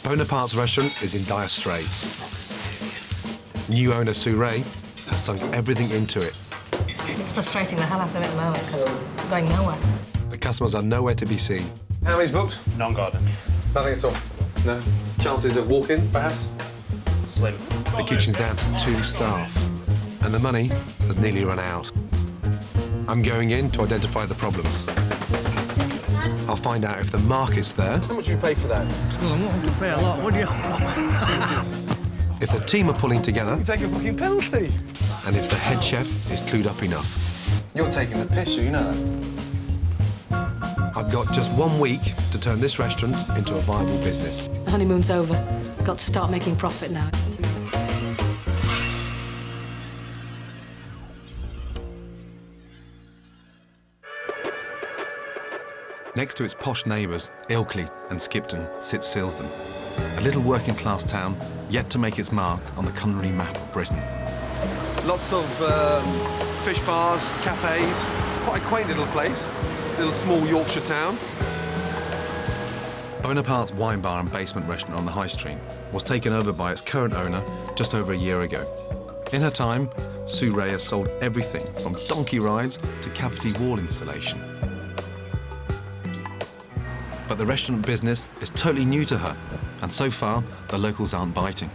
Bonaparte's restaurant is in dire straits. New owner Sue Ray has sunk everything into it. It's frustrating the hell out of it at the moment because we're going nowhere. The customers are nowhere to be seen. How many's booked? Non-garden. Nothing at all? No? Chances of walk-ins, perhaps? Slim. The kitchen's down to 2 staff, and the money has nearly run out. I'm going in to identify the problems. I'll find out if the market's there. How much do you pay for that? Well, I'm not going to pay a lot, would you? If the team are pulling together, You take a fucking penalty. and if the head chef is clued up enough. You're taking the piss, you know that. I've got just 1 week to turn this restaurant into a viable business. The honeymoon's over. Got to start making profit now. Next to its posh neighbours, Ilkley and Skipton, sits Silsden, a little working-class town yet to make its mark on the culinary map of Britain. Lots of fish bars, cafes. Quite a quaint little place. Little small Yorkshire town. Bonaparte's wine bar and basement restaurant on the High Street was taken over by its current owner just over a year ago. In her time, Sue Ray has sold everything from donkey rides to cavity wall insulation. But the restaurant business is totally new to her, and so far, the locals aren't biting.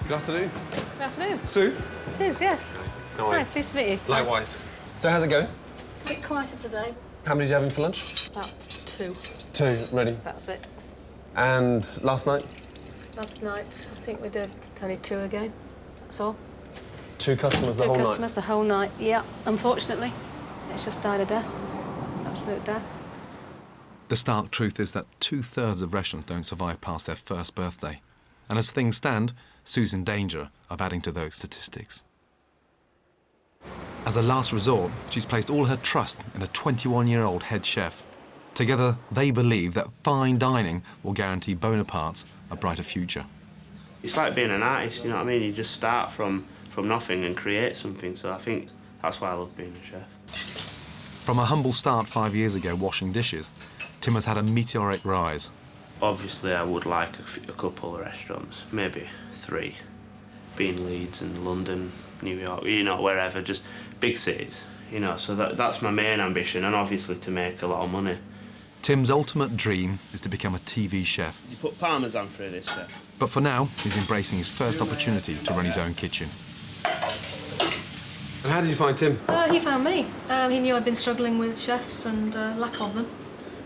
Good afternoon. Good afternoon. Sue? It is, yes. How are Hi, you? pleased to meet you. Likewise. So how's it going? A bit quieter today. How many did you have in for lunch? About 2. 2, ready. That's it. And last night? Last night, I think we did only 2 again. That's all. 2 customers the 2 whole customers the whole night. Yeah, unfortunately. It's just died a death. Absolute death. The stark truth is that 2/3 of restaurants don't survive past their first birthday. And as things stand, Sue's in danger of adding to those statistics. As a last resort, she's placed all her trust in a 21-year-old head chef. Together, they believe that fine dining will guarantee Bonaparte's a brighter future. It's like being an artist, you know what I mean? You just start from nothing and create something, so I think that's why I love being a chef. From a humble start 5 years ago washing dishes, Tim has had a meteoric rise. Obviously, I would like a couple of restaurants, maybe 3. Being Leeds and London, New York, you know, wherever, just big cities, you know, so that's my main ambition, and obviously to make a lot of money. Tim's ultimate dream is to become a TV chef. You put parmesan through this, chef? But for now, he's embracing his first opportunity to run his own kitchen. And how did you find Tim? He found me. He knew I'd been struggling with chefs and lack of them.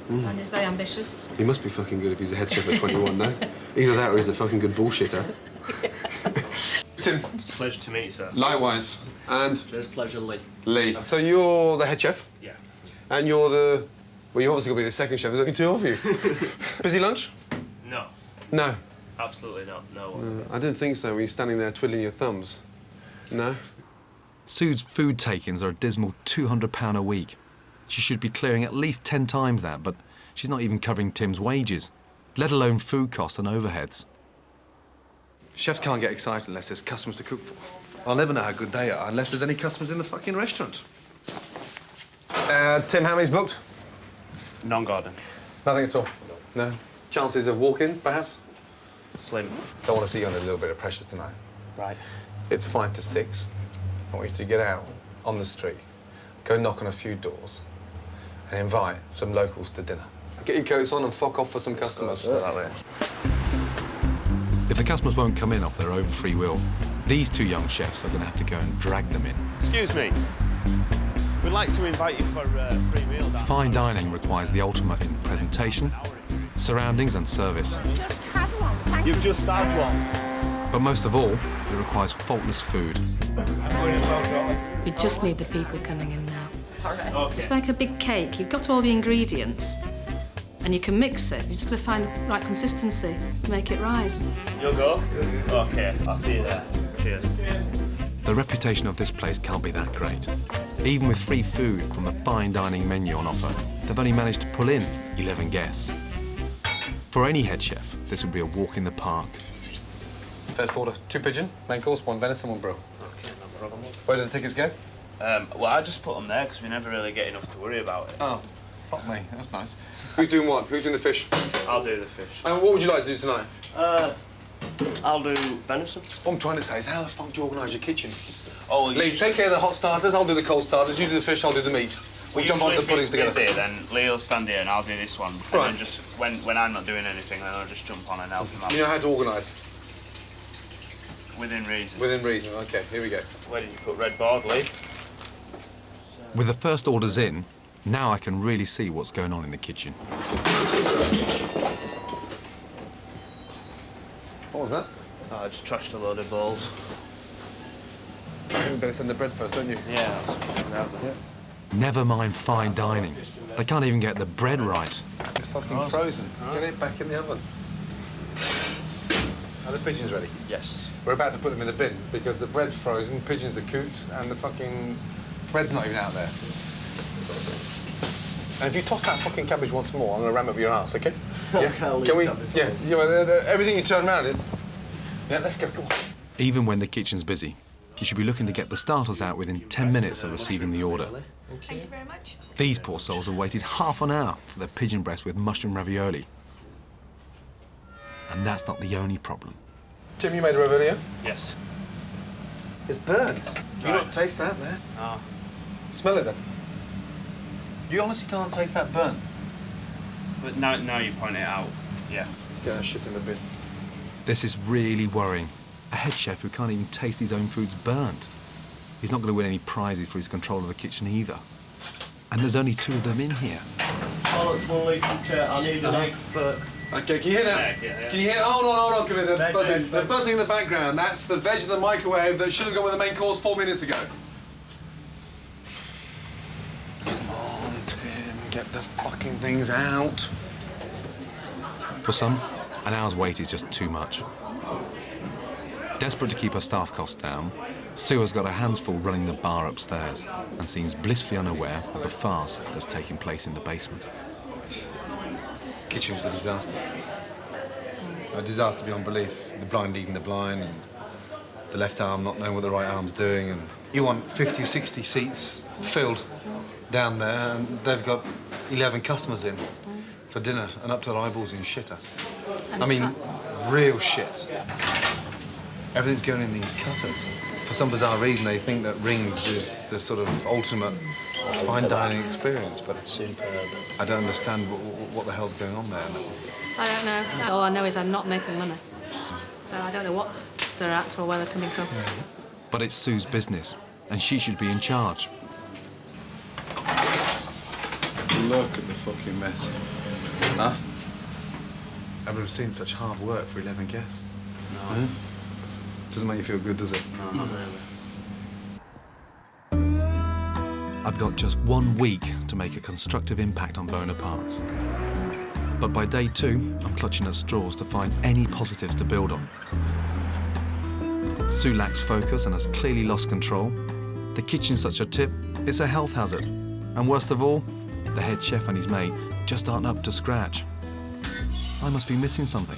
And he's very ambitious. He must be fucking good if he's a head chef at 21, no? Either that or he's a fucking good bullshitter. Tim. Pleasure to meet you, sir. Likewise. And? It's pleasure, Lee. Lee. So you're the head chef? Yeah. And you're the... Well, you're obviously going to be the second chef. There's only 2 of you. Busy lunch? No. No. Absolutely not, no. I didn't think so when you're standing there twiddling your thumbs. No? Sue's food takings are a dismal £200 a week. She should be clearing at least 10 times that, but she's not even covering Tim's wages, let alone food costs and overheads. Chefs can't get excited unless there's customers to cook for. I'll never know how good they are unless there's any customers in the fucking restaurant. Tim, how many's booked? Non-garden. Nothing at all? No? Chances of walk-ins, perhaps? Slim. Don't want to see you under a little bit of pressure tonight. Right. It's 5 to 6. I want you to get out on the street, go knock on a few doors, and invite some locals to dinner. Get your coats on and fuck off for some customers. That way. If the customers won't come in off their own free will, these 2 young chefs are going to have to go and drag them in. Excuse me. We'd like to invite you for a free meal. Fine dining requires the ultimate in presentation, surroundings and service. Just had one, thank You've just had one. But most of all, it requires faultless food. We just need the people coming in now. Sorry. Okay. It's like a big cake. You've got all the ingredients and you can mix it. You've just got to find the right consistency to make it rise. You'll go? Okay, I'll see you there. Cheers. The reputation of this place can't be that great. Even with free food from the fine dining menu on offer, they've only managed to pull in 11 guests. For any head chef, this would be a walk in the park. First order, 2 pigeon, main course, 1 venison, 1 brill. Okay, no problem. Where do the tickets go? Well, I just put them there because we never really get enough to worry about it. Oh, Fuck me, that's nice. Who's doing what? Who's doing the fish? I'll do the fish. And what would you like to do tonight? I'll do venison. What I'm trying to say is, how the fuck do you organise your kitchen? Oh, Lee, take care of the hot starters, I'll do the cold starters, you do the fish, I'll do the meat. We'll jump on the puddings together. Busy, then Lee will stand here and I'll do this one. Right. And then just, when I'm not doing anything, then I'll just jump on and help him out. You know how to organise? Within reason. Within reason, OK, here we go. Where did you put red board, Lee? With the first orders in, now I can really see what's going on in the kitchen. What was that? Oh, I just trashed a load of bowls. You better send the bread first, don't you? Yeah, that's what I'm there. Never mind fine dining. They can't even get the bread right. It's fucking frozen. Get it back in the oven. Are the pigeons ready? Yes. We're about to put them in the bin because the bread's frozen, pigeons are cooked, and the fucking bread's not even out there. And if you toss that fucking cabbage once more, I'm going to ram up your ass, OK? Yeah? Can we? Yeah. Everything you turn around it. Yeah, let's go. Come on. Even when the kitchen's busy, you should be looking to get the starters out within 10 minutes of receiving the order. Thank you very much. These poor souls have waited half an hour for their pigeon breast with mushroom ravioli. And that's not the only problem. Tim, you made a ravioli? Yes. It's burnt. You Right. don't taste that, man. Oh. Smell it then. You honestly can't taste that burnt? But now you point it out. Yeah. Get that shit in the bin. This is really worrying. A head chef who can't even taste his own food's burnt. He's not going to win any prizes for his control of the kitchen either. And there's only 2 of them in here. Oh, it's 1 litre. I need an egg for... OK, can you hear that? Yeah. Can you hear? Hold on, come here. The Veg, buzzing, veg, the veg. buzzing in the background. That's the veg in the microwave that should have gone with the main course 4 minutes ago. Come on, Tim, get the fucking things out. For some, an hour's wait is just too much. Desperate to keep her staff costs down, Sue has got her hands full running the bar upstairs and seems blissfully unaware of the farce that's taking place in the basement. Kitchen was a disaster. A disaster beyond belief. The blind eating the blind, and the left arm not knowing what the right arm's doing, and you want 50 or 60 seats filled down there, and they've got 11 customers in for dinner and up to their eyeballs in shitter. I mean, real shit. Everything's going in these cutters. For some bizarre reason, they think that rings is the sort of ultimate fine dining experience, but Superb. I don't understand what the hell's going on there. I don't know. All I know is I'm not making money. So I don't know what they're at or where they're coming from. But it's Sue's business, and she should be in charge. Look at the fucking mess. Huh? I've never seen such hard work for 11 guests. No. Doesn't make you feel good, does it? No, not really. I've got just 1 week to make a constructive impact on Bonaparte's. But by day 2, I'm clutching at straws to find any positives to build on. Sue lacks focus and has clearly lost control. The kitchen's such a tip, it's a health hazard. And worst of all, the head chef and his mate just aren't up to scratch. I must be missing something.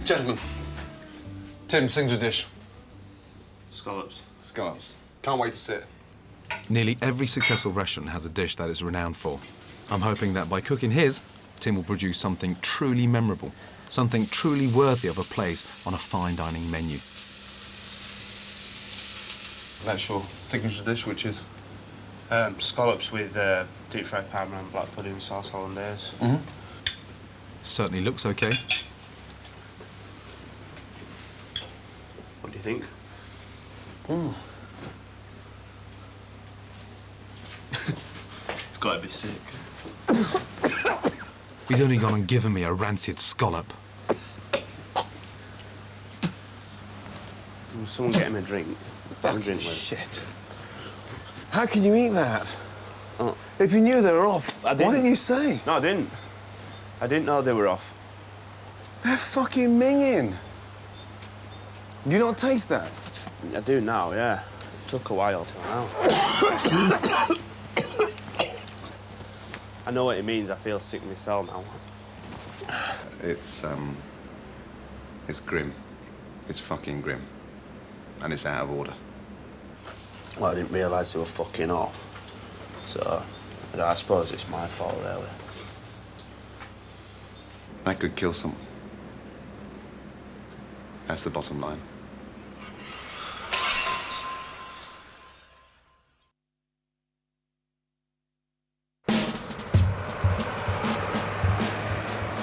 Gentlemen. Tim, sing the dish. Scallops. Scallops. Can't wait to see it. Nearly every successful restaurant has a dish that it's renowned for. I'm hoping that by cooking his, Tim will produce something truly memorable, something truly worthy of a place on a fine dining menu. That's your signature dish, which is? Scallops with deep-fried Parmesan black pudding sauce hollandaise. Certainly looks okay. What do you think? It's got to be sick. He's only gone and given me a rancid scallop. Will someone get him a drink? Get him a drink with. Shit. How can you eat that? Oh. If you knew they were off, I why didn't. didn't you say? No, I didn't. I didn't know they were off. They're fucking minging. You don't taste that? I do now, yeah. It took a while till now. I know what it means. I feel sick myself now. It's grim. It's fucking grim. And it's out of order. Well, I didn't realise they were fucking off. So, I suppose it's my fault, really. That could kill someone. That's the bottom line.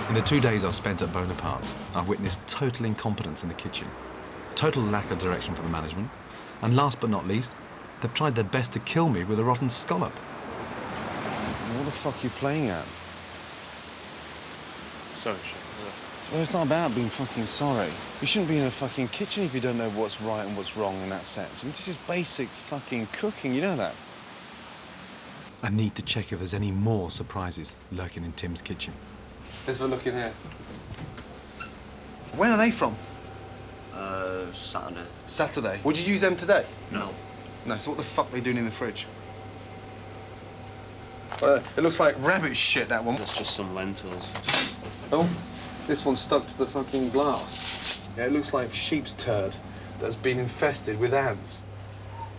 In the 2 days I've spent at Bonaparte, I've witnessed total incompetence in the kitchen, total lack of direction from the management, and last but not least, they've tried their best to kill me with a rotten scallop. What the fuck are you playing at? Sorry, Chef. Well, it's not about being fucking sorry. You shouldn't be in a fucking kitchen if you don't know what's right and what's wrong in that sense. I mean, this is basic fucking cooking, you know that? I need to check if there's any more surprises lurking in Tim's kitchen. Let's have a look in here. When are they from? Saturday. Saturday. Would you use them today? No. No, so what the fuck are they doing in the fridge? It looks like rabbit shit, that one. That's just some lentils. Oh, this one's stuck to the fucking glass. Yeah, it looks like sheep's turd that's been infested with ants.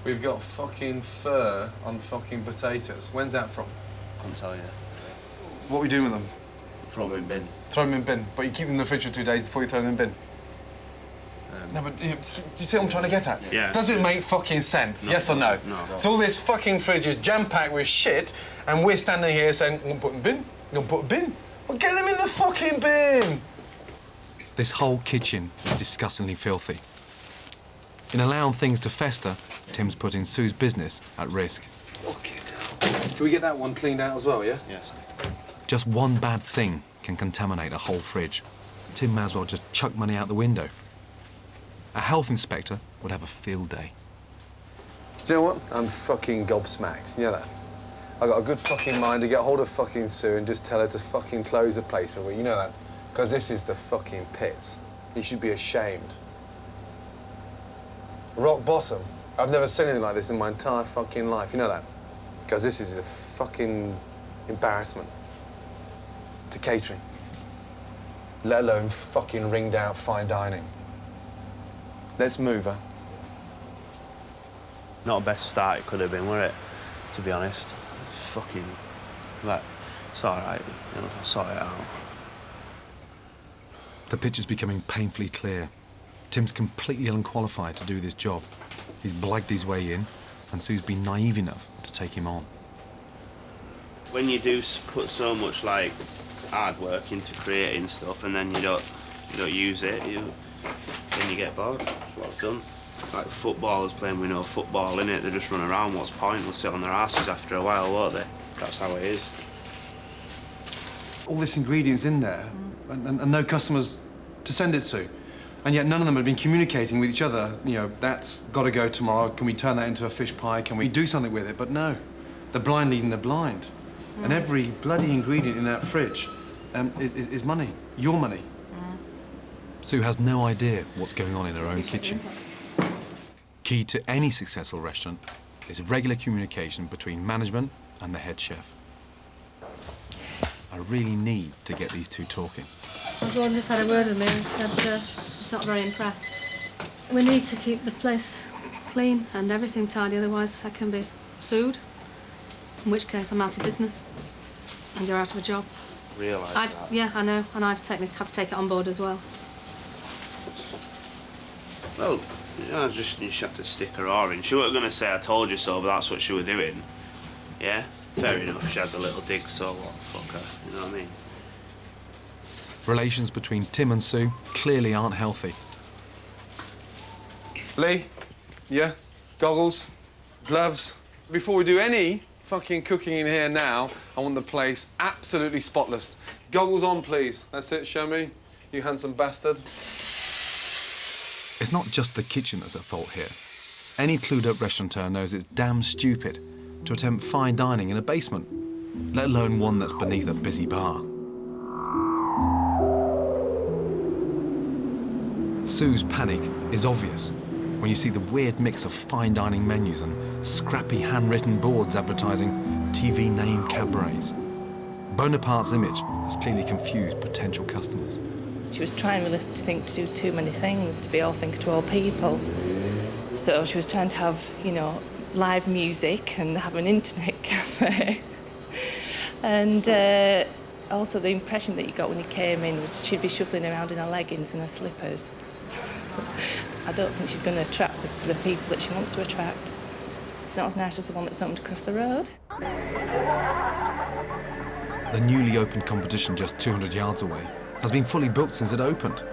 We've got fucking fur on fucking potatoes. When's that from? Couldn't tell you. What are we doing with them? Throw them in bin. Throw them in bin. But you keep them in the fridge for 2 days before you throw them in bin. No, but do you see what I'm trying to get at? Yeah. Does it make fucking sense? No, yes or no? No. So all this fucking fridge is jam-packed with shit, and we're standing here saying, I'm gonna put them in bin, I'm gonna put them in. Well, get them in the fucking bin! This whole kitchen is disgustingly filthy. In allowing things to fester, Tim's putting Sue's business at risk. Fucking hell. Can we get that one cleaned out as well, yeah? Yes. Just one bad thing can contaminate a whole fridge. Tim may as well just chuck money out the window. A health inspector would have a field day. Do you know what? I'm fucking gobsmacked. You know that? I got a good fucking mind to get hold of fucking Sue and just tell her to fucking close the place for a week. You know that? Because this is the fucking pits. You should be ashamed. Rock bottom. I've never seen anything like this in my entire fucking life. You know that? Because this is a fucking embarrassment to catering. Let alone fucking ringed out fine dining. Let's move her. Not the best start it could have been, were it? To be honest. Fucking... Like, it's all right. You know, I'll sort it out. The picture's becoming painfully clear. Tim's completely unqualified to do this job. He's blagged his way in, and Sue's been naive enough to take him on. When you do put so much, like, hard work into creating stuff and then you don't use it, then you get bored. That's what I've done. Like footballers playing with no football in it, they just run around. What's the point? They'll sit on their asses after a while, won't they? That's how it is. All this ingredients in there, and no customers to send it to. And yet none of them have been communicating with each other. You know, that's got to go tomorrow. Can we turn that into a fish pie? Can we do something with it? But no, the blind leading the blind. And every bloody ingredient in that fridge is money, your money. Sue has no idea what's going on in her own kitchen. Key to any successful restaurant is regular communication between management and the head chef. I really need to get these two talking. Everyone just had a word with me and said he's not very impressed. We need to keep the place clean and everything tidy, otherwise I can be sued, in which case I'm out of business and you're out of a job. Realise that? Yeah, I know, and I've had to take it on board as well. Well, you know, you just have to stick her orange. She wasn't going to say I told you so, but that's what she was doing. Yeah? Fair enough, she had the little dig, so what, fuck her, you know what I mean? Relations between Tim and Sue clearly aren't healthy. Lee, yeah? Goggles, gloves. Before we do any fucking cooking in here now, I want the place absolutely spotless. Goggles on, please. That's it, show me, you handsome bastard. It's not just the kitchen that's at fault here. Any clued-up restaurateur knows it's damn stupid to attempt fine dining in a basement, let alone one that's beneath a busy bar. Sue's panic is obvious when you see the weird mix of fine dining menus and scrappy handwritten boards advertising TV name cabarets. Bonaparte's image has clearly confused potential customers. She was trying really to do too many things, to be all things to all people. So she was trying to have, you know, live music and have an internet cafe. And also the impression that you got when you came in was she'd be shuffling around in her leggings and her slippers. I don't think she's going to attract the people that she wants to attract. It's not as nice as the one that's opened across the road. The newly opened competition just 200 yards away has been fully booked since it opened,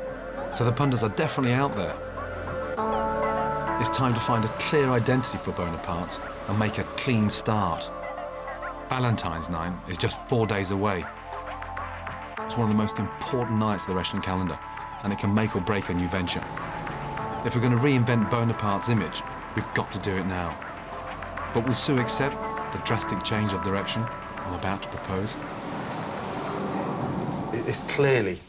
so the punters are definitely out there. It's time to find a clear identity for Bonaparte and make a clean start. Valentine's night is just 4 days away. It's one of the most important nights of the Russian calendar, and it can make or break a new venture. If we're going to reinvent Bonaparte's image, we've got to do it now. But will Sue accept the drastic change of direction I'm about to propose? It's clearly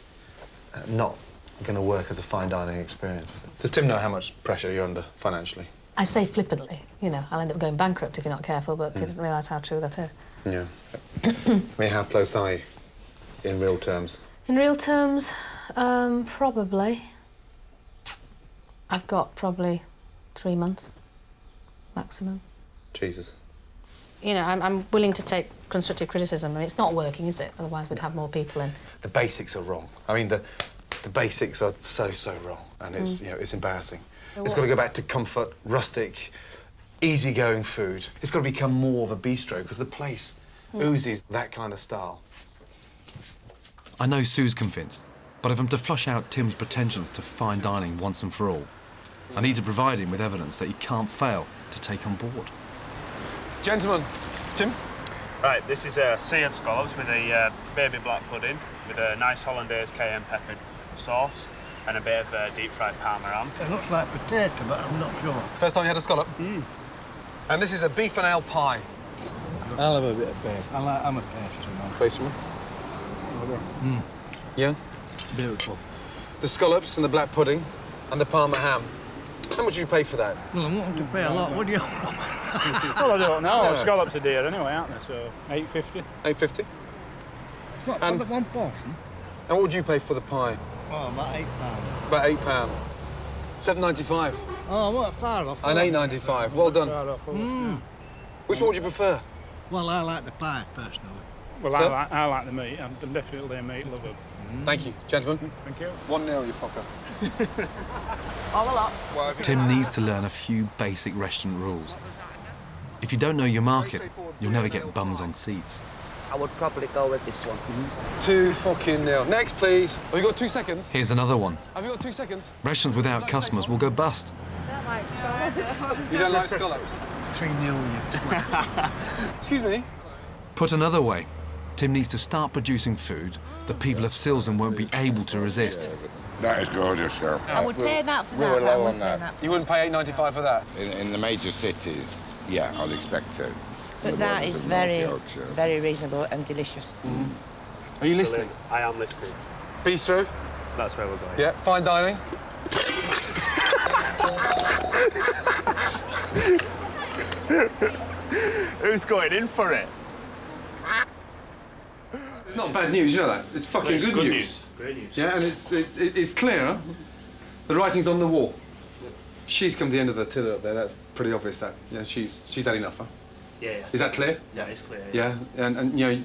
not going to work as a fine dining experience. Does Tim know how much pressure you're under financially? I say flippantly, you know, I'll end up going bankrupt if you're not careful, but he doesn't realise how true that is. Yeah. I mean, how close are you in real terms? In real terms, probably. I've got probably 3 months, maximum. Jesus. You know, I'm willing to take constructive criticism. I mean, it's not working, is it? Otherwise we'd have more people in. The basics are wrong. I mean, the basics are so wrong, and it's, you know, it's embarrassing. It's got to go back to comfort, rustic, easygoing food. It's got to become more of a bistro, because the place oozes that kind of style. I know Sue's convinced, but if I'm to flush out Tim's pretensions to fine dining once and for all, I need to provide him with evidence that he can't fail to take on board. Gentlemen, Tim? Right, this is seared scallops with a baby black pudding, with a nice hollandaise cayenne pepper sauce, and a bit of deep-fried parmesan. It looks like potato, but I'm not sure. First time you had a scallop? And this is a beef and ale pie. I'll have a bit of beef. I'm a pastry man. Pastry man? Yeah? Beautiful. The scallops and the black pudding and the parma ham. How much did you pay for that? Well, I'm wanting to pay a lot, would you? Well, I don't know. Yeah. Scallops are dear anyway, aren't they? So, $8.50. $8.50? What, And- for the one portion? And what would you pay for the pie? Oh, about £8. About £8. $7.95. Oh, I'm not far off. And $8.95. Well done. Fair enough. Which one would you prefer? Well, I like the pie, personally. Well, Sir? I like the meat. I'm definitely a meat lover. Thank you, gentlemen. Thank you. 1-0, you fucker. Tim needs to learn a few basic restaurant rules. If you don't know your market, you'll never get bums on seats. I would probably go with this one. 2-0. Next, please. Have you got 2 seconds? Here's another one. Have you got 2 seconds? Restaurants without customers will go bust. You don't like scallops? 3-0, you twat. Excuse me? Put another way, Tim needs to start producing food that people of Silsden won't be able to resist. That is gorgeous, sir. I would pay that for we that. were but I low wouldn't on pay that. You wouldn't pay $8.95 for that? In the major cities, yeah, I'd expect to. But that is very reasonable and delicious. Are you listening? I am listening. Bistro? That's where we're going. Yeah. Fine dining? Who's going in for it? It's not bad news, you know that. It's fucking It's good good news. news. Great news. Yeah, and it's clear. The writing's on the wall. She's come to the end of the tether up there. That's pretty obvious. That she's had enough. Huh? Yeah. Is that clear? Yeah, it's clear. Yeah, and you know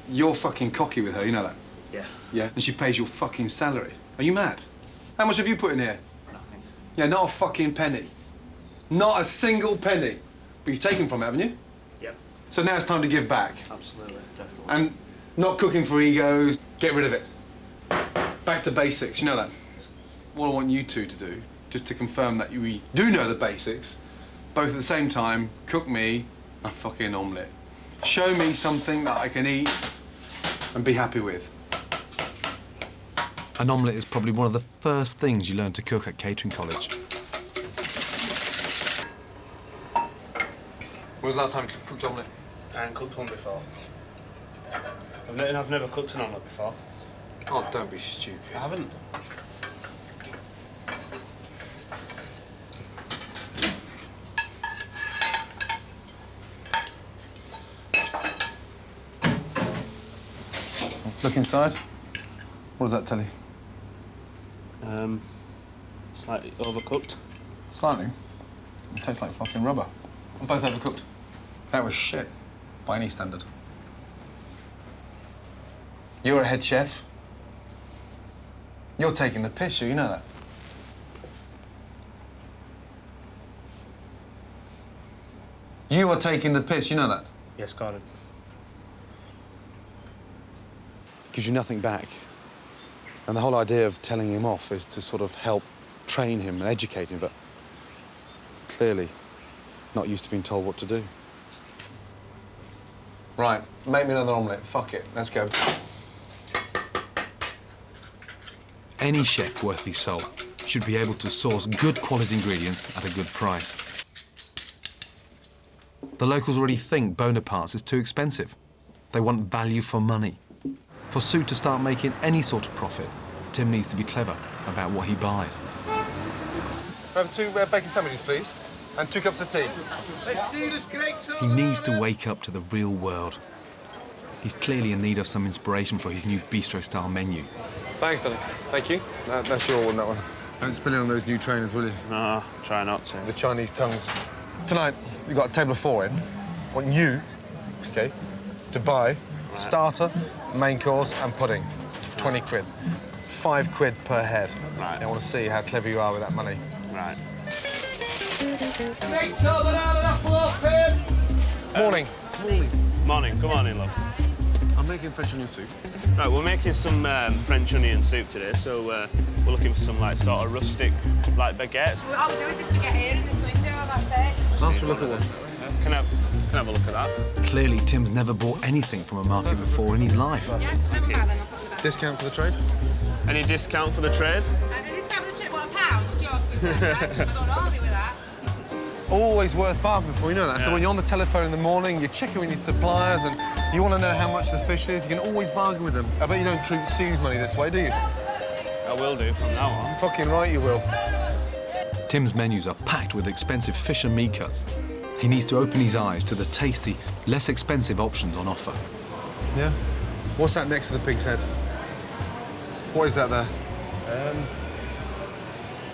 you're fucking cocky with her. You know that. Yeah. Yeah, and she pays your fucking salary. Are you mad? How much have you put in here? Nothing. Yeah, not a fucking penny. Not a single penny. But you've taken from it, haven't you? Yep. So now it's time to give back. Absolutely. Definitely. And not cooking for egos. Get rid of it. Back to basics. You know that. What I want you two to do, just to confirm that we do know the basics, both at the same time, cook me a fucking omelette. Show me something that I can eat and be happy with. An omelette is probably one of the first things you learn to cook at catering college. When was the last time you cooked omelette? I haven't cooked one before. I've never cooked an omelette before. Oh, don't be stupid. I haven't. Look inside. What does that tell you? Slightly overcooked. Slightly. It tastes like fucking rubber. And both overcooked. That was shit, by any standard. You're a head chef. You're taking the piss, you know that. You are taking the piss, you know that. Yes, Gordon. Gives you nothing back. And the whole idea of telling him off is to sort of help train him and educate him, but clearly not used to being told what to do. Right, make me another omelette. Fuck it, let's go. Any chef worth his salt should be able to source good quality ingredients at a good price. The locals already think Bonaparte's is too expensive. They want value for money. For Sue to start making any sort of profit, Tim needs to be clever about what he buys. Have 2 bacon sandwiches, please, and 2 cups of tea. He needs to wake up to the real world. He's clearly in need of some inspiration for his new bistro-style menu. Thanks, Danny. Thank you. That's your one, that one. Don't spill it on those new trainers, will you? No, try not to. The Chinese tongues. Tonight, you've got a table of 4 in. I want you, OK, to buy starter, main course and pudding. 20 quid. 5 quid per head. Right. I want to see how clever you are with that money. Right. Morning. Morning. Come on in, love. I'm making French onion soup. Right, we're making some French onion soup today, so we're looking for some, like, sort of rustic, like, baguettes. All we're doing is this baguette here in this window, that's it. Ask for a look at one. Can I have a look at that? Clearly, Tim's never bought anything from a market before in his life. Yeah, never mind then, I'll put it in the back. Discount for the trade? Any discount for the trade? A discount for the trip, what, a pound? I don't argue with that. It's always worth bargaining for, you know that. Yeah. So when you're on the telephone in the morning, you're checking with your suppliers and you want to know how much the fish is, you can always bargain with them. I bet you don't treat Sue's money this way, do you? I will do from now on. Fucking right you will. Tim's menus are packed with expensive fish and meat cuts. He needs to open his eyes to the tasty, less expensive options on offer. Yeah? What's that next to the pig's head? What is that there?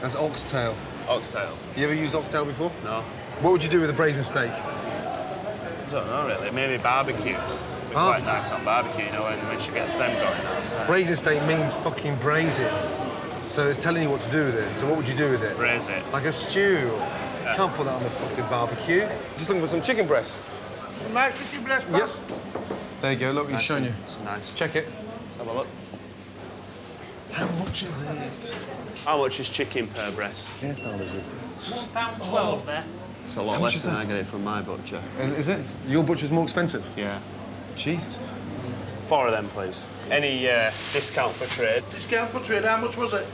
That's oxtail. Oxtail? You ever used oxtail before? No. What would you do with a braised steak? I don't know, really. Maybe barbecue. Be Oh. quite nice on barbecue, you know, when she gets them going outside. Braised steak means fucking braise it. So it's telling you what to do with it. So what would you do with it? Braise it. Like a stew. Yeah. Can't put that on the fucking barbecue. Just looking for some chicken breasts. Some nice chicken breast, boss. Yep. There you go, look, he's Nice shown you. It's nice. Check it. Let's have a look. How much is it? How much is chicken per breast? Yes, how is it? £1.12 there. It's a lot How much less is than that? I get it from my butcher. Is it? Your butcher's more expensive? Yeah. Jesus. 4 of them, please. Any discount for trade? Discount for trade, how much was it?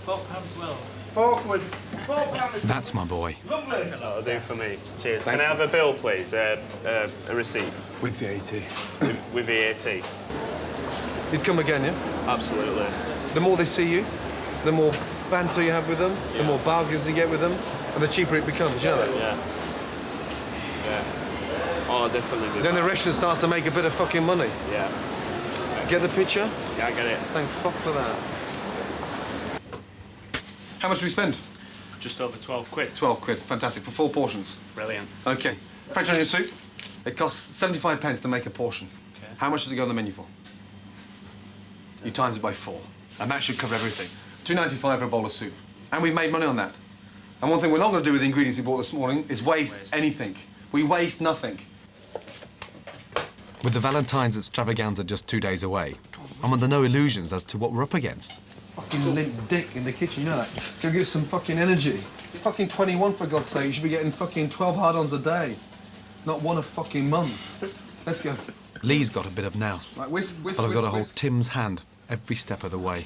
£4.12. 4 quid. £4. That's my boy. Lovely. That'll do for me. Cheers. Thank Can I you. have a bill, please? A receipt With VAT. with VAT. You'd come again, yeah? Absolutely. The more they see you, the more banter you have with them, the more bargains you get with them, and the cheaper it becomes, you know that? Yeah. Yeah. Oh, I'll definitely do Then the that. restaurant starts to make a bit of fucking money. Yeah. Get the picture? Yeah, I get it. Thank fuck for that. How much do we spend? Just over 12 quid. 12 quid, fantastic, for 4 portions. Brilliant. Okay. French onion soup. It costs 75 pence to make a portion. Okay. How much does it go on the menu for? You times it by 4, and that should cover everything. £2.95 for a bowl of soup. And we've made money on that. And one thing we're not going to do with the ingredients we bought this morning is waste anything. We waste nothing. With the Valentine's extravaganza just 2 days away, I'm under no illusions as to what we're up against. Fucking limp dick in the kitchen, you know that? Go get some fucking energy. You're fucking 21, for God's sake. You should be getting fucking 12 hard-ons a day. Not one a fucking month. Let's go. Lee's got a bit of nous, Right, whisk, whisk, but I've got to whisk, hold whisk. Tim's hand every step of the way.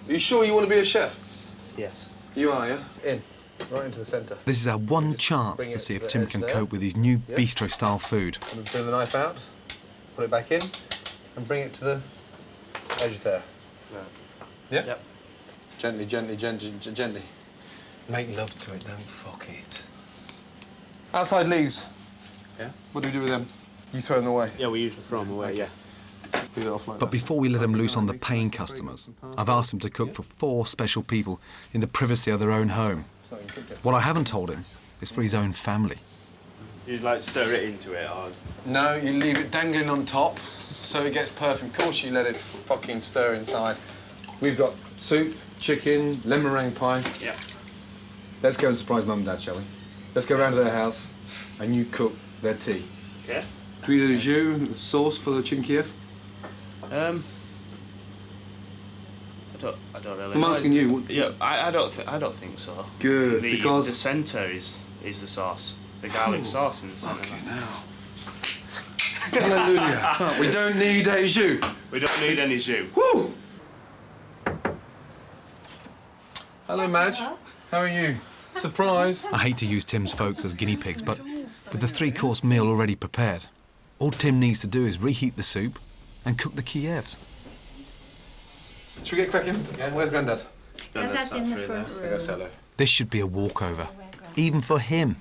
Are you sure you want to be a chef? Yes. You are, yeah? In. Right into the centre. This is our one chance bring to it see to if the Tim edge can there. cope with his new Yep. bistro-style food. And bring the knife out, put it back in, and bring it to the edge there. Yeah? Yep. Gently, gently, gently. Make love to it, don't fuck it. Outside leaves. Yeah? What do we do with them? You throw them away. Yeah, we usually throw them away, yeah. Leave it off like But that. before we let him loose on the paying customers, I've asked him to cook for 4 special people in the privacy of their own home. So you can cook it. What I haven't told him is for his own family. You'd like stir it into it, or No, you leave it dangling on top. so it gets perfect. Of course, you let it fucking stir inside. We've got soup, chicken, lemon meringue pie. Yeah. Let's go and surprise Mum and Dad, shall we? Let's go round to their house and you cook their tea. Okay. Can we do the jus, sauce for the chicken Kiev? I don't really. I'm asking you. Yeah, I don't think so. Good, because the centre is the sauce, the garlic sauce in the centre. Fucking hell. Hallelujah. Fuck, we don't need a jus. We don't need any jus. Woo! Hello, Madge. How are you? Surprise. I hate to use Tim's folks as guinea pigs, but with the three-course meal already prepared, all Tim needs to do is reheat the soup and cook the Kievs. Should we get cracking? Yeah, where's Grandad? Grandad's in the front room. This should be a walkover, even for him.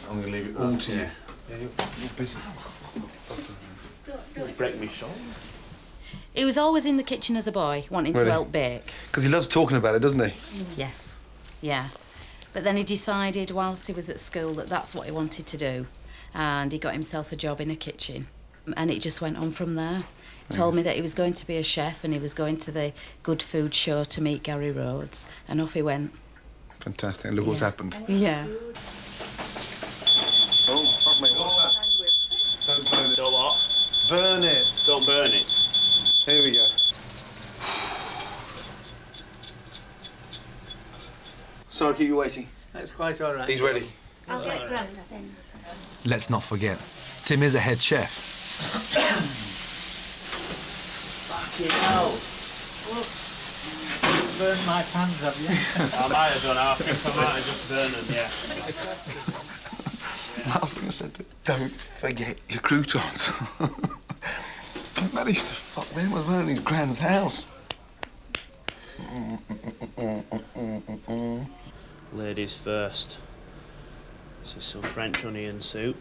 I'm going to leave it all to you. Yeah, you're busy. You'll break me shoulder. He was always in the kitchen as a boy, wanting to help bake. Because he loves talking about it, doesn't he? Yes, yeah. But then he decided whilst he was at school that that's what he wanted to do. And he got himself a job in a kitchen. And it just went on from there. Told me that he was going to be a chef and he was going to the Good Food Show to meet Gary Rhodes. And off he went. Fantastic. And look what's happened. Yeah. Oh, fuck me. What's that? Don't burn it. Don't what? Burn it. Don't burn it. Here we go. Sorry, I keep you waiting. That's quite all right. He's ready. I'll get Grandad in. Let's not forget, Tim is a head chef. Fucking hell. Whoops. Burned my pans, have you? I might have done. I think I might have just burned them, yeah. Last thing I said to him, don't forget your croutons. He's managed to fuck them as well in his grand's house. Ladies first. This is some French onion soup.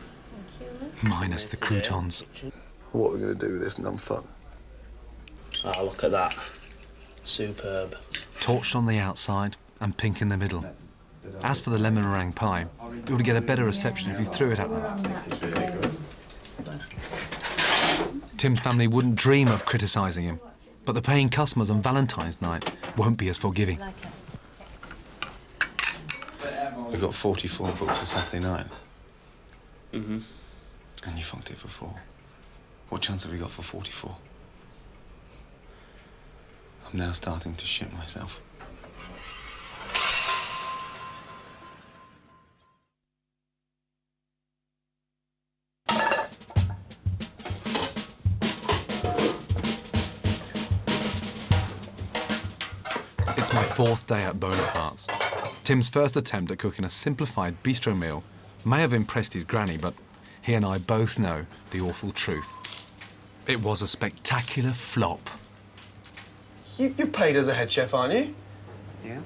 Minus the croutons. What are we going to do with this numfuck? Ah, look at that. Superb. Torched on the outside and pink in the middle. As for the lemon meringue pie, it would get a better reception if you threw it at them. Tim's family wouldn't dream of criticising him, but the paying customers on Valentine's night won't be as forgiving. We've got 44 booked for Saturday night. Mm-hmm. And you fucked it for 4. What chance have we got for 44? I'm now starting to shit myself. It's my 4th day at Bonaparte's. Tim's first attempt at cooking a simplified bistro meal may have impressed his granny, but he and I both know the awful truth. It was a spectacular flop. You're paid as a head chef, aren't you? Yeah.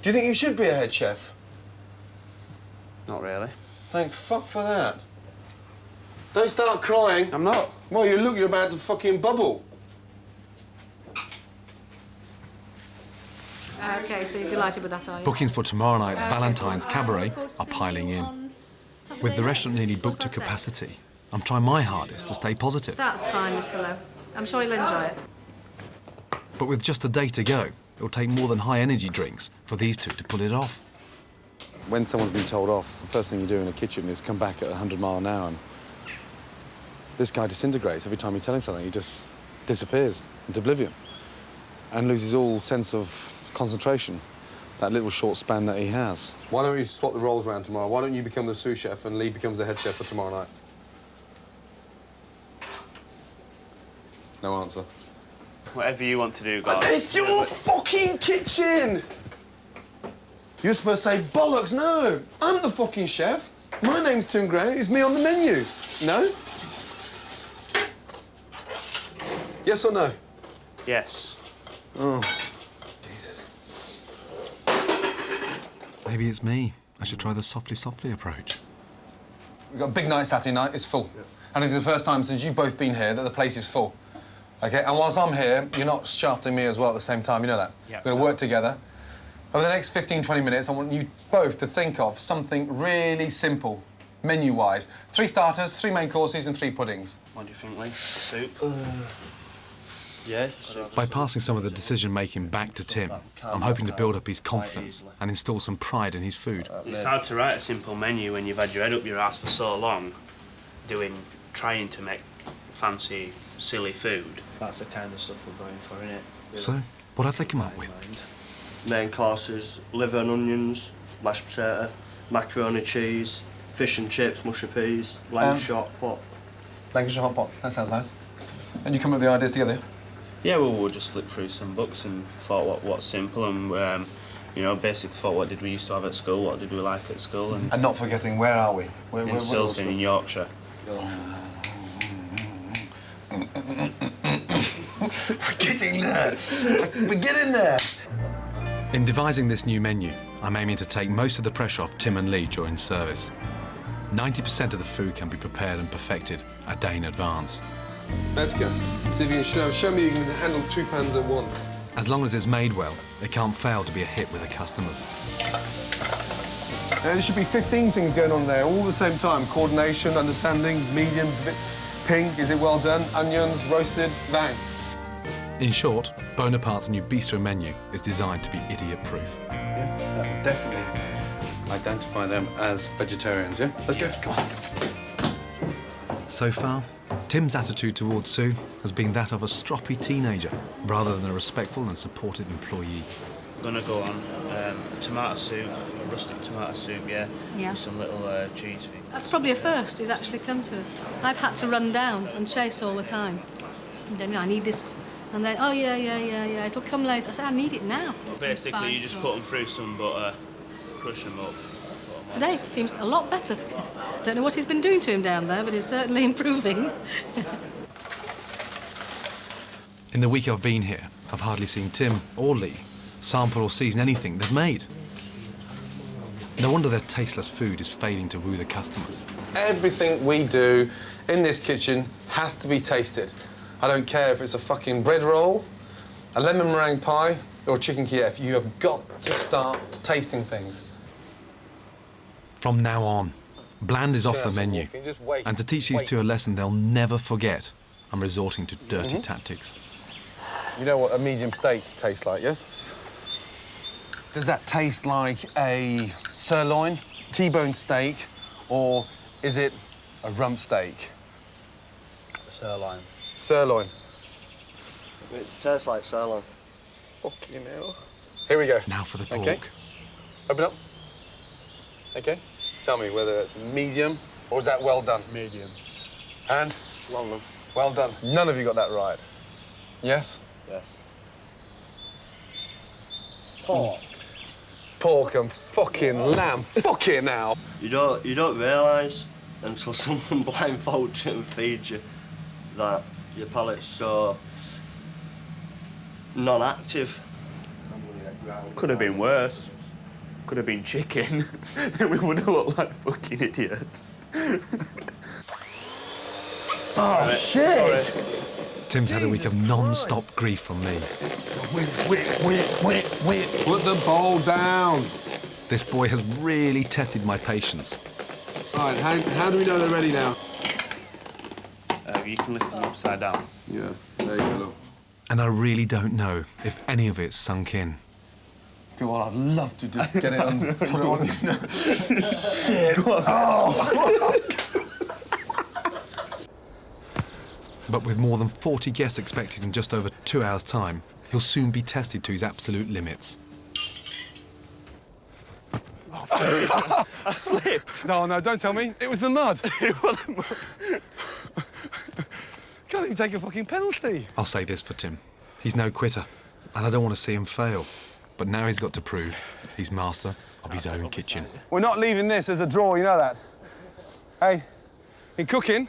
Do you think you should be a head chef? Not really. Thank fuck for that. Don't start crying. I'm not. Well, you're about to fucking bubble. OK, so you're delighted with that, are you? Bookings for tomorrow night at Valentine's Cabaret are piling in. With the restaurant nearly booked to capacity, I'm trying my hardest to stay positive. That's fine, Mr. Lowe. I'm sure you'll enjoy it. But with just a day to go, it'll take more than high-energy drinks for these two to pull it off. When someone's been told off, the first thing you do in a kitchen is come back at 100 miles an hour. And this guy disintegrates every time you tell him something. He just disappears into oblivion and loses all sense of concentration, that little short span that he has. Why don't we swap the roles around tomorrow? Why don't you become the sous chef and Lee becomes the head chef for tomorrow night? No answer. Whatever you want to do, guys. It's your fucking kitchen! You're supposed to say, bollocks, no! I'm the fucking chef. My name's Tim Gray, it's me on the menu. No? Yes or no? Yes. Oh. Maybe it's me. I should try the softly approach. We've got a big night Saturday night, it's full. Yeah. And it's the first time since you've both been here that the place is full. OK, and whilst I'm here, you're not shafting me as well at the same time, you know that? Yeah. We're going to work together. Over the next 15, 20 minutes, I want you both to think of something really simple menu-wise? 3 starters, 3 main courses and 3 puddings. What do you think, Lee? Soup? Yeah. By passing some of the decision-making back to Tim, I'm hoping to build up his confidence and install some pride in his food. It's hard to write a simple menu when you've had your head up your ass for so long, trying to make fancy, silly food. That's the kind of stuff we're going for, innit? So, what have they come up with? Main courses, liver and onions, mashed potato, macaroni cheese, fish and chips, mushy peas, Lancashire hot pot. Lancashire hot pot, that sounds nice. And you come up with the ideas together? Yeah, well, we'll just flick through some books and thought what's simple and, you know, basically thought what did we used to have at school, what did we like at school. And not forgetting, where are we? In Silsden in Yorkshire. We're getting there! We're getting there! In devising this new menu, I'm aiming to take most of the pressure off Tim and Lee during service. 90% of the food can be prepared and perfected a day in advance. Let's go. See if you can show me you can handle 2 pans at once. As long as it's made well, it can't fail to be a hit with the customers. There should be 15 things going on there all at the same time. Coordination, understanding, medium, pink, is it well done? Onions, roasted, bang. In short, Bonaparte's new bistro menu is designed to be idiot-proof. Yeah, that would definitely identify them as vegetarians, yeah? Let's go. Come on. So far, Tim's attitude towards Sue has been that of a stroppy teenager, rather than a respectful and supportive employee. I'm gonna go on a tomato soup, a rustic tomato soup, yeah? Yeah. With some little cheese thing. That's probably a first he's actually come to us. I've had to run down and chase all the time. And then I need this, and then, oh yeah, it'll come later. I said, I need it now. Well, basically, you just put them through some butter, crush them up. Today it seems a lot better. Don't know what he's been doing to him down there, but he's certainly improving. In the week I've been here, I've hardly seen Tim or Lee sample or season anything they've made. No wonder their tasteless food is failing to woo the customers. Everything we do in this kitchen has to be tasted. I don't care if it's a fucking bread roll, a lemon meringue pie, or a chicken Kiev. You have got to start tasting things. From now on, bland is off the menu. And to teach these two a lesson they'll never forget, I'm resorting to dirty tactics. You know what a medium steak tastes like, yes? Does that taste like a sirloin, T-bone steak, or is it a rump steak? Sirloin. Sirloin. It tastes like sirloin. Fucking hell. Here we go. Now for the pork. Okay. Open up. Okay. Tell me whether it's medium or is that well done? Medium. And? Well done. Well done. None of you got that right. Yes? Yes. Pork. Pork and fucking lamb. Fucking hell. You don't realise until someone blindfolds you and feeds you that your palate's so non-active. Could have been worse. Could have been chicken. Then we would have looked like fucking idiots. Oh, shit! Sorry. Tim's had a week of non-stop grief from me. Wait. Put the bowl down. This boy has really tested my patience. All right, how do we know they're ready now? You can lift them upside down. Yeah, there you go. And I really don't know if any of it's sunk in. Go on, I'd love to just get it and put it on. Shit! Oh! But with more than 40 guests expected in just over 2 hours' time, he'll soon be tested to his absolute limits. I slipped. Oh, no, don't tell me. It was the mud. It was the mud. Can't even take a fucking penalty. I'll say this for Tim. He's no quitter, and I don't want to see him fail. But now he's got to prove he's master of his own kitchen. We're not leaving this as a draw, you know that? Hey, in cooking,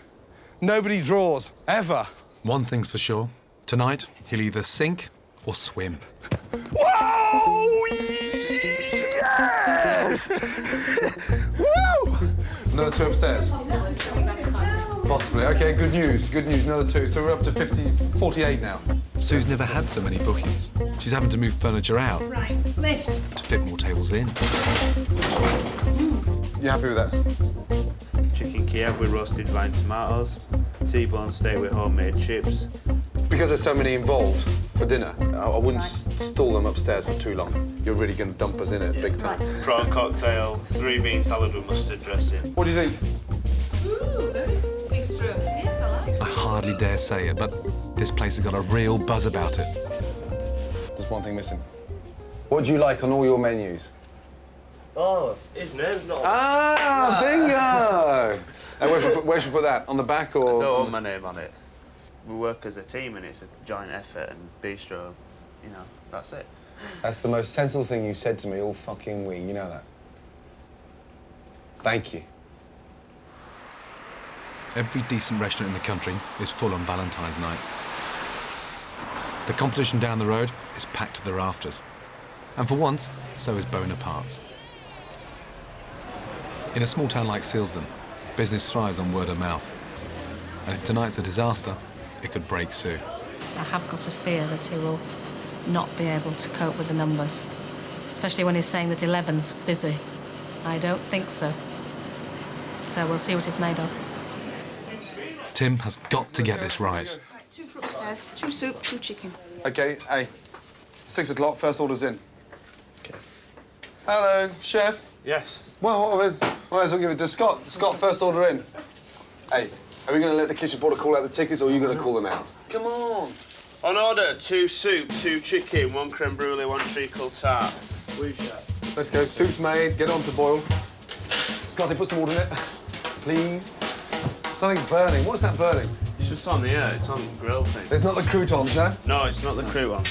nobody draws, ever. One thing's for sure. Tonight, he'll either sink or swim. Whoa! Yes! Woo! Another 2 upstairs. Possibly. OK, good news. Good news. Another 2. So we're up to 48 now. Sue's never had so many bookings. She's having to move furniture out to fit more tables in. You happy with that? Kiev with roasted vine tomatoes, T-bone steak with homemade chips. Because there's so many involved for dinner, I wouldn't stall them upstairs for too long. You're really going to dump us in it big time. Prawn cocktail, 3-bean salad with mustard dressing. What do you think? Ooh, very bistro. Yes, I like it. I hardly dare say it, but this place has got a real buzz about it. There's one thing missing. What do you like on all your menus? Oh, his name's not... Ah, bingo! Where should we put that? On the back or...? I don't want my name on it. We work as a team and it's a giant effort, and bistro, you know, that's it. That's the most sensible thing you said to me all fucking week, you know that? Thank you. Every decent restaurant in the country is full on Valentine's night. The competition down the road is packed to the rafters. And for once, so is Bonaparte's. In a small town like Silsden, business thrives on word of mouth. And if tonight's a disaster, it could break Sue. I have got a fear that he will not be able to cope with the numbers, especially when he's saying that 11's busy. I don't think so. So we'll see what he's made of. Tim has got to get this right. Right, 2 for upstairs, 2 soup, 2 chicken. OK, hey, 6 o'clock, first order's in. OK. Hello, chef. Yes. Well, I might as well give it to Scott. Scott, first order in. Hey, are we going to let the kitchen porter call out the tickets, or are you going to call them out? Come on. On order, 2 soup, 2 chicken, 1 creme brulee, 1 treacle tart. Let's go. Soup's made. Get on to boil. Scotty, put some water in it, please. Something's burning. What's that burning? It's just on the air, it's on the grill thing. There's not the croutons, no? No, it's not the crouton.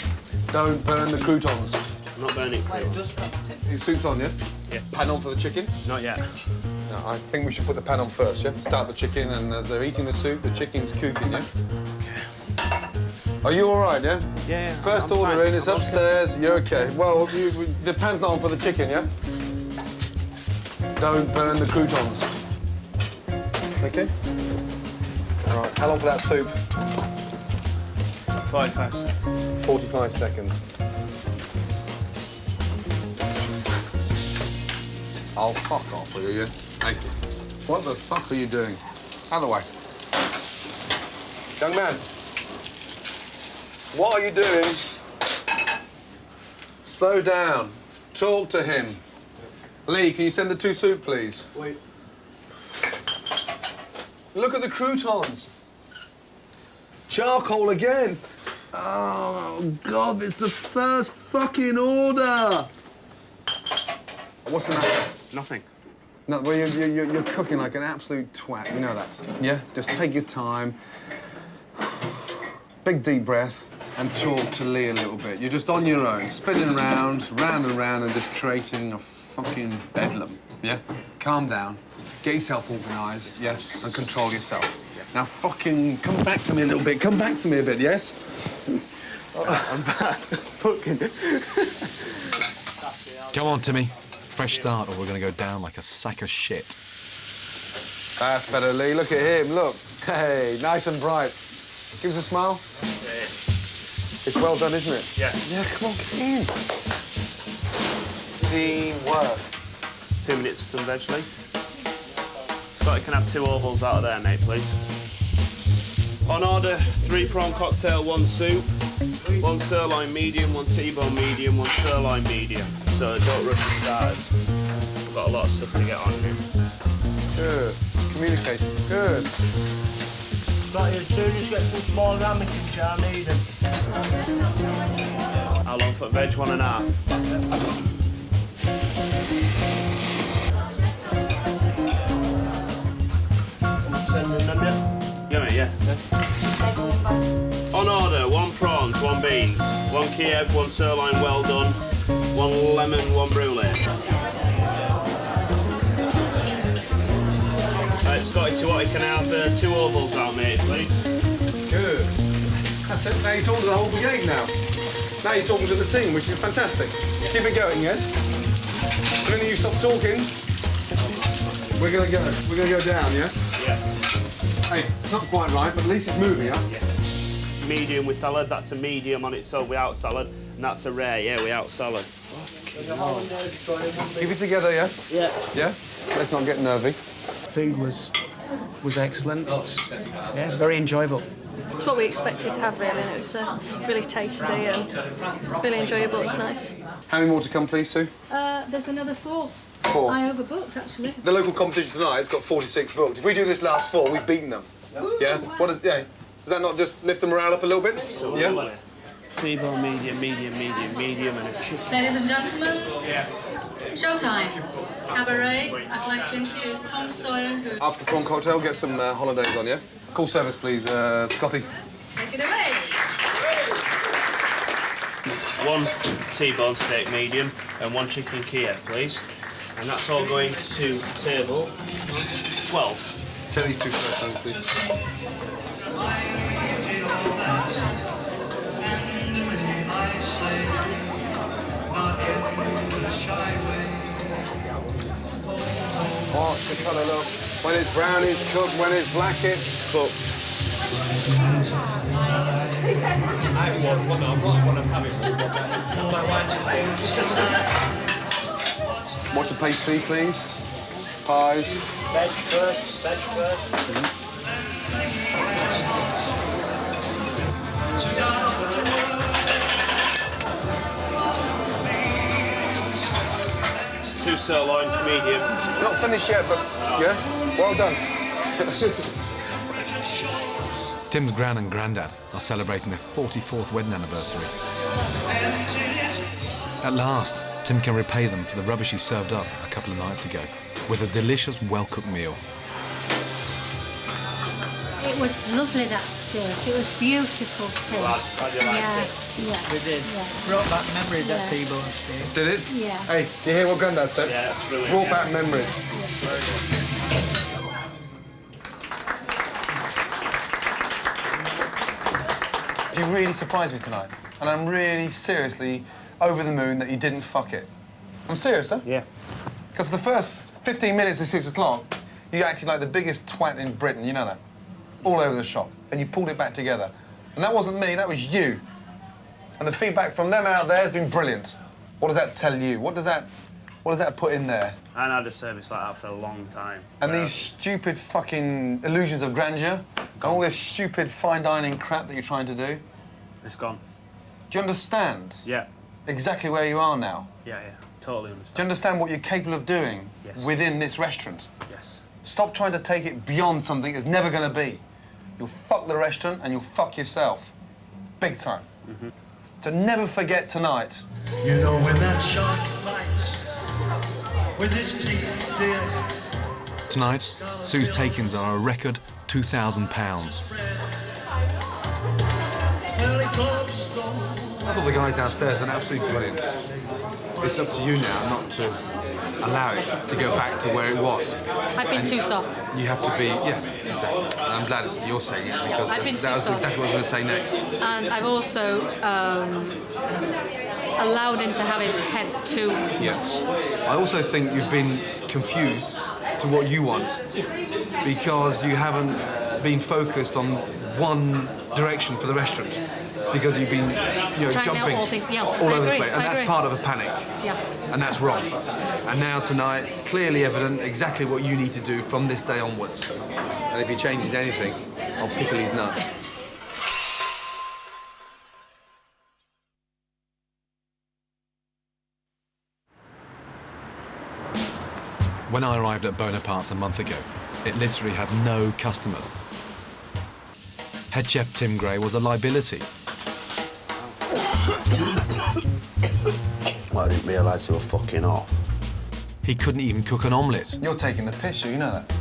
Don't burn the croutons. I'm not burning crouton. Your soup's on, yeah? Yeah. Pan on for the chicken? Not yet. No, I think we should put the pan on first, yeah? Start the chicken, and as they're eating the soup, the chicken's cooking, yeah? Okay. Are you all right, yeah? Yeah. First I'm order fine. in, it's I'm upstairs, you're okay. Well, the pan's not on for the chicken, yeah? Don't burn the croutons. Okay? All right, how long for that soup? 45 seconds. 45 seconds. Oh, fuck off, will you? Thank you. What the fuck are you doing? Out of the way. Young man, what are you doing? Slow down. Talk to him. Lee, can you send the 2 soup, please? Wait. Look at the croutons. Charcoal again. Oh, God, it's the first fucking order. What's the matter? Nothing. No, well, you're cooking like an absolute twat, you know that. Yeah? Just take your time. Big deep breath and talk to Lee a little bit. You're just on your own, spinning round and round, and just creating a fucking bedlam, yeah? Calm down, get yourself organised, yeah? And control yourself. Now fucking come back to me a little bit. Come back to me a bit, yes? I'm back. Fucking... Come on, Timmy. Fresh start, or we're going to go down like a sack of shit. That's better, Lee. Look at him, look. Hey, nice and bright. Give us a smile. Yeah. It's well done, isn't it? Yeah. Yeah, come on, get in. Teamwork. 2 minutes for some veg, Lee. Scotty can have 2 ovals out of there, mate, please. On order, 3 prawn cocktail, 1 soup, 1 sirloin medium, 1 T-bone medium, 1 sirloin medium. So don't rush the starters. We've got a lot of stuff to get on here. Good. Communicating. Good. Scotty, as soon as you get some small ramekins, I need them. How long for veg? 1.5. Sending them, yeah? Yeah, mate, yeah. On order, 1 prawns, 1 beans, 1 Kiev, 1 sirloin well done, 1 lemon, 1 brulee. Right, Scotty, can I have 2 ovals out, mate, please? Good. That's it. Now you're talking to the whole brigade now. Now you're talking to the team, which is fantastic. Keep it going, yes? The minute you stop talking, we're gonna go. We're gonna go down, yeah? Yeah. Hey, it's not quite right, but at least it's moving, yeah? Yeah. Medium with salad, that's a medium on its own without salad, and that's a rare, yeah, without salad. Keep it together, yeah? Yeah. Yeah? Let's not get nervy. Food was was excellent. It's, yeah, very enjoyable. It's what we expected to have, really, and it was really tasty and really enjoyable. It's nice. How many more to come, please, Sue? There's another 4. 4. I overbooked, actually. The local competition tonight has got 46 booked. If we do this last 4, we've beaten them. Yeah? Does that not just lift the morale up a little bit? Yeah? T-bone, medium, and a chicken. Ladies and gentlemen, showtime. Cabaret. I'd like to introduce Tom Sawyer, who... After the prawn cocktail, get some holidays on, yeah? Call service, please, Scotty. Take it away. 1 T-bone steak medium and 1 chicken Kiev, please. And that's all going to table 12. Tell these 2 first, please. What's the colour, look? When it's brown, it's cooked. When it's black, it's cooked. What's the pastry, please? Pies. Veg first, Two sirloin, medium. Not finished yet, but yeah, well done. Tim's gran and granddad are celebrating their 44th wedding anniversary. At last, Tim can repay them for the rubbish he served up a couple of nights ago with a delicious, well-cooked meal. It was lovely, that steak. It was beautiful, Tim. Glad you liked it. Yeah. It did. Yeah. Brought back memories, Yeah. that T-bone steak. Did it? Yeah. Hey, do you hear what Grandad said? Yeah, it's brilliant. Brought back memories. You really surprised me tonight, and I'm really seriously over the moon that you didn't fuck it. I'm serious, huh? Yeah. Because the first 15 minutes of 6 o'clock, you acted like the biggest twat in Britain, you know that? All over the shop, and you pulled it back together. And that wasn't me, that was you. And the feedback from them out there has been brilliant. What does that tell you? What does that put in there? I haven't had a service like that for a long time. And these stupid fucking illusions of grandeur, and all this stupid fine dining crap that you're trying to do. It's gone. Do you understand? Yeah. Exactly where you are now. Yeah, totally Do understand. you understand what you're capable of doing Yes. within this restaurant? Yes. Stop trying to take it beyond something it's never going to be. You'll fuck the restaurant and you'll fuck yourself. Big time. So never forget tonight. You know when that shark bites with his teeth, dear. Tonight, Sue's takings are a record £2,000. I thought the guys downstairs done absolutely brilliant. It's up to you now not to allow it to go back to where it was. I've been too soft. You have to be, yeah, exactly. And I'm glad you're saying it because I've been that too was soft. exactly what I was going to say next. And I've also allowed him to have his head too much. I also think you've been confused to what you want because you haven't been focused on one direction for the restaurant because you've been, Trying jumping out all things. Yeah, all I over the agree, place, and I that's agree. part of a panic. Yeah. And that's wrong. And now tonight, it's clearly evident exactly what you need to do from this day onwards. And if he changes anything, I'll pickle his nuts. When I arrived at Bonaparte's a month ago, it literally had no customers. Head chef Tim Gray was a liability. I didn't realise they were fucking off. He couldn't even cook an omelette. You're taking the piss, you know that.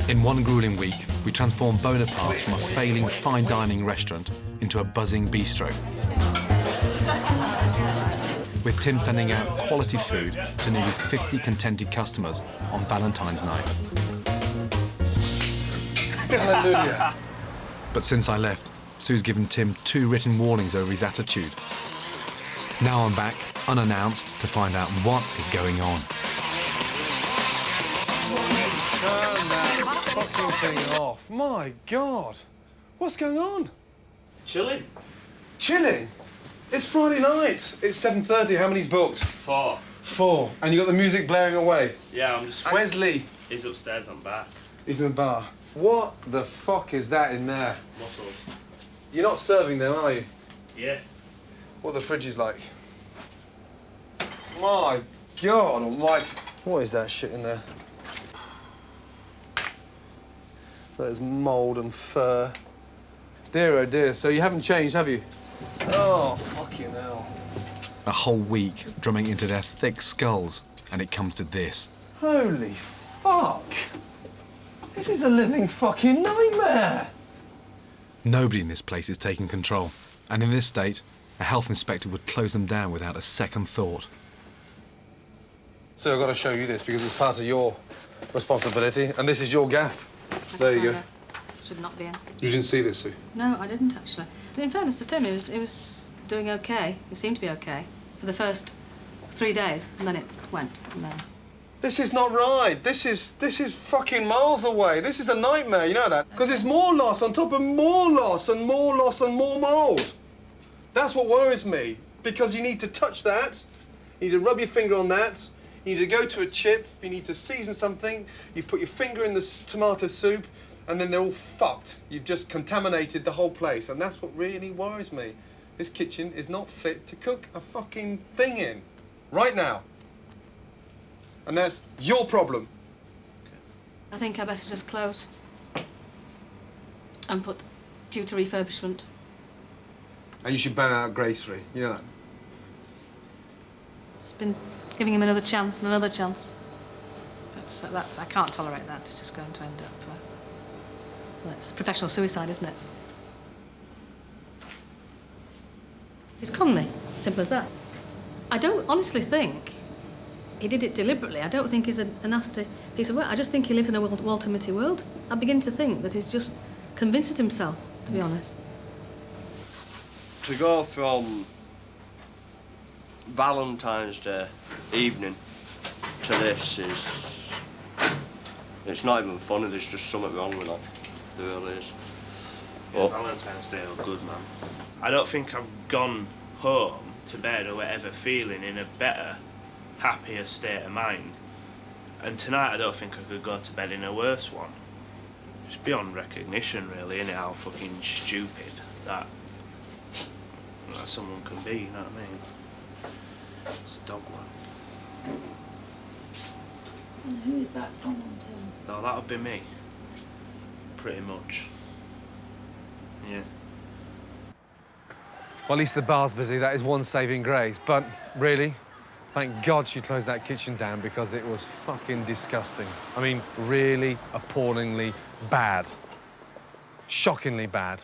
In one grueling week, we transformed Bonaparte's from a failing fine dining restaurant into a buzzing bistro. With Tim sending out quality food to nearly 50 contented customers on Valentine's night. Hallelujah. But since I left, Sue's given Tim 2 written warnings over his attitude. Now I'm back, unannounced, to find out what is going on. Turn that fucking thing off. My God. What's going on? Chilling. Chilling? It's Friday night. It's 7:30. How many's booked? 4. 4. And you got the music blaring away. Yeah, I'm just... Where's Lee? He's upstairs, I'm back. He's in the bar. What the fuck is that in there? Mussels. You're not serving them, are you? Yeah. What the fridge is like? My God almighty. What is that shit in there? There's mould and fur. Dear, oh dear. So you haven't changed, have you? Oh, fucking hell. A whole week drumming into their thick skulls, and it comes to this. Holy fuck. This is a living fucking nightmare. Nobody in this place is taking control, and in this state, a health inspector would close them down without a second thought. So I've got to show you this because it's part of your responsibility, and this is your gaff. There you go. Should not be in. You didn't see this, Sue? No, I didn't actually. In fairness to Tim, it was doing okay. It seemed to be okay for the first 3 days, and then it went. And then... This is not right. This is fucking miles away. This is a nightmare, you know that? Because it's more loss on top of more loss and more loss and more mould. That's what worries me, because you need to touch that, you need to rub your finger on that, you need to go to a chip, you need to season something, you put your finger in the tomato soup, and then they're all fucked. You've just contaminated the whole place, and that's what really worries me. This kitchen is not fit to cook a fucking thing in, right now. And that's your problem. I think I better just close and put due to refurbishment. And you should ban out gracefully, you know that? Just been giving him another chance and another chance. That's I can't tolerate that. It's just going to end up... well, it's professional suicide, isn't it? He's conned me. Simple as that. I don't honestly think he did it deliberately. I don't think he's a nasty piece of work. I just think he lives in a Walter Mitty world. I begin to think that he's just convinces himself, to be honest. To go from Valentine's Day evening to this is... it's not even funny, there's just something wrong with that. There really is. Yeah, Valentine's Day are good, man. I don't think I've gone home to bed or whatever feeling in a better, happier state of mind. And tonight I don't think I could go to bed in a worse one. It's beyond recognition, really, isn't it, how fucking stupid that someone can be, you know what I mean? It's dog work. And who is that someone, Tim? No, that would be me. Pretty much. Yeah. Well, at least the bar's busy. That is one saving grace. But really, thank God she closed that kitchen down because it was fucking disgusting. I mean, really appallingly bad. Shockingly bad.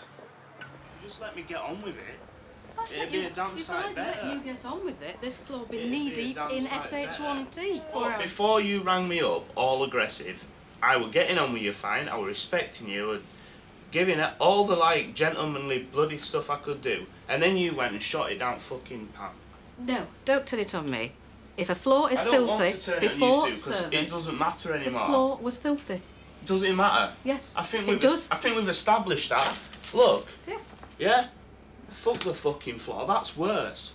Just let me get on with it. It'd be a damn sight If I let you get on with it, this floor would be knee-deep in SH1T. But before you rang me up, all aggressive, I were getting on with you fine, I were respecting you, and giving it all the, like, gentlemanly bloody stuff I could do, and then you went and shot it down fucking pan. No, don't turn it on me. If a floor is I don't filthy, want to turn before it on you, Sue, because servants, it doesn't matter anymore. the floor was filthy. Does it matter? Yes, I think it does. I think we've established that. Look. Yeah. Yeah? Fuck the fucking floor, that's worse.